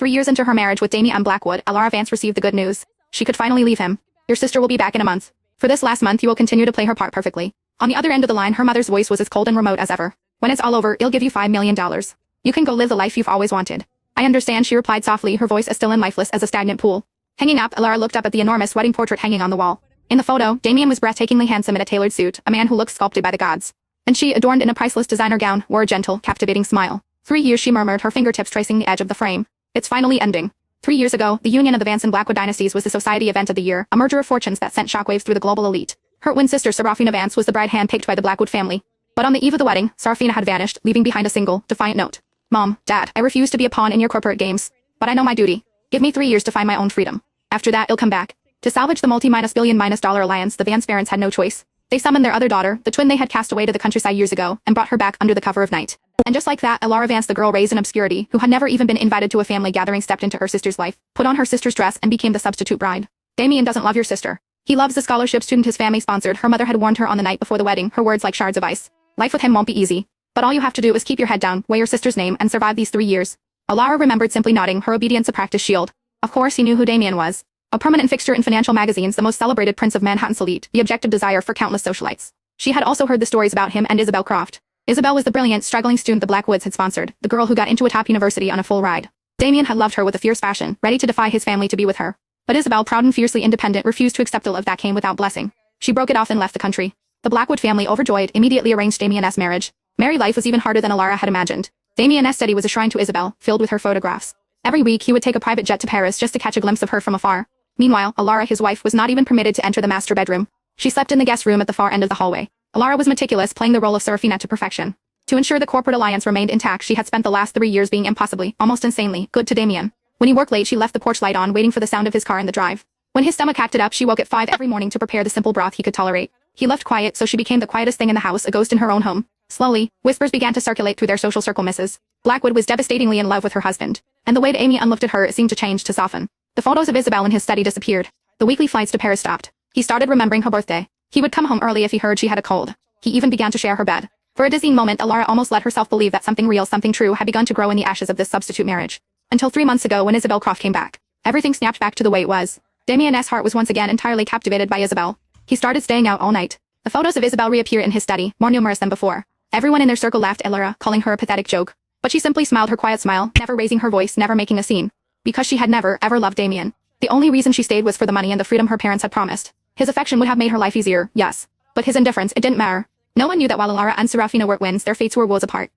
3 years into her marriage with Damien Blackwood, Alara Vance received the good news. She could finally leave him. Your sister will be back in a month. For this last month you will continue to play her part perfectly. On the other end of the line, her mother's voice was as cold and remote as ever. When it's all over, I'll give you $5 million. You can go live the life you've always wanted. I understand, she replied softly, her voice as still and lifeless as a stagnant pool. Hanging up, Alara looked up at the enormous wedding portrait hanging on the wall. In the photo, Damien was breathtakingly handsome in a tailored suit, a man who looked sculpted by the gods. And she, adorned in a priceless designer gown, wore a gentle, captivating smile. 3 years, she murmured, her fingertips tracing the edge of the frame. It's finally ending. 3 years ago, the union of the Vance and Blackwood dynasties was the society event of the year, a merger of fortunes that sent shockwaves through the global elite. Her twin sister Serafina Vance was the bride handpicked by the Blackwood family. But on the eve of the wedding, Serafina had vanished, leaving behind a single, defiant note. Mom, Dad, I refuse to be a pawn in your corporate games. But I know my duty. Give me 3 years to find my own freedom. After that, I'll come back. To salvage the multi-billion-dollar alliance, the Vance parents had no choice. They summoned their other daughter, the twin they had cast away to the countryside years ago, and brought her back under the cover of night. And just like that, Alara Vance, the girl raised in obscurity, who had never even been invited to a family gathering, stepped into her sister's life, put on her sister's dress, and became the substitute bride. Damien doesn't love your sister. He loves the scholarship student his family sponsored. Her mother had warned her on the night before the wedding, her words like shards of ice. Life with him won't be easy. But all you have to do is keep your head down, wear your sister's name, and survive these 3 years. Alara remembered simply nodding, her obedience a practice shield. Of course he knew who Damien was. A permanent fixture in financial magazines, the most celebrated prince of Manhattan's elite, the objective desire for countless socialites. She had also heard the stories about him and Isabel Croft. Isabel was the brilliant, struggling student the Blackwoods had sponsored, the girl who got into a top university on a full ride. Damien had loved her with a fierce passion, ready to defy his family to be with her. But Isabel, proud and fiercely independent, refused to accept the love that came without blessing. She broke it off and left the country. The Blackwood family, overjoyed, immediately arranged Damien's marriage. Married life was even harder than Alara had imagined. Damien's study was a shrine to Isabel, filled with her photographs. Every week he would take a private jet to Paris just to catch a glimpse of her from afar. Meanwhile, Alara, his wife, was not even permitted to enter the master bedroom. She slept in the guest room at the far end of the hallway. Alara was meticulous, playing the role of Serafina to perfection. To ensure the corporate alliance remained intact, she had spent the last 3 years being impossibly, almost insanely, good to Damien. When he worked late, she left the porch light on, waiting for the sound of his car in the drive. When his stomach acted up, she woke at 5 every morning to prepare the simple broth he could tolerate. He loved quiet, so she became the quietest thing in the house, a ghost in her own home. Slowly, whispers began to circulate through their social circle. Mrs. Blackwood was devastatingly in love with her husband. And the way Damien looked at her, it seemed to change, to soften. The photos of Isabel in his study disappeared. The weekly flights to Paris stopped. He started remembering her birthday. He would come home early if he heard she had a cold. He even began to share her bed. For a dizzying moment, Alara almost let herself believe that something real, something true, had begun to grow in the ashes of this substitute marriage. Until 3 months ago, when Isabel Croft came back. Everything snapped back to the way it was. Damien's heart was once again entirely captivated by Isabel. He started staying out all night. The photos of Isabel reappeared in his study, more numerous than before. Everyone in their circle laughed at Alara, calling her a pathetic joke. But she simply smiled her quiet smile, never raising her voice, never making a scene. Because she had never, ever loved Damien. The only reason she stayed was for the money and the freedom her parents had promised. His affection would have made her life easier, yes. But his indifference, it didn't matter. No one knew that while Alara and Serafina were twins, their fates were worlds apart.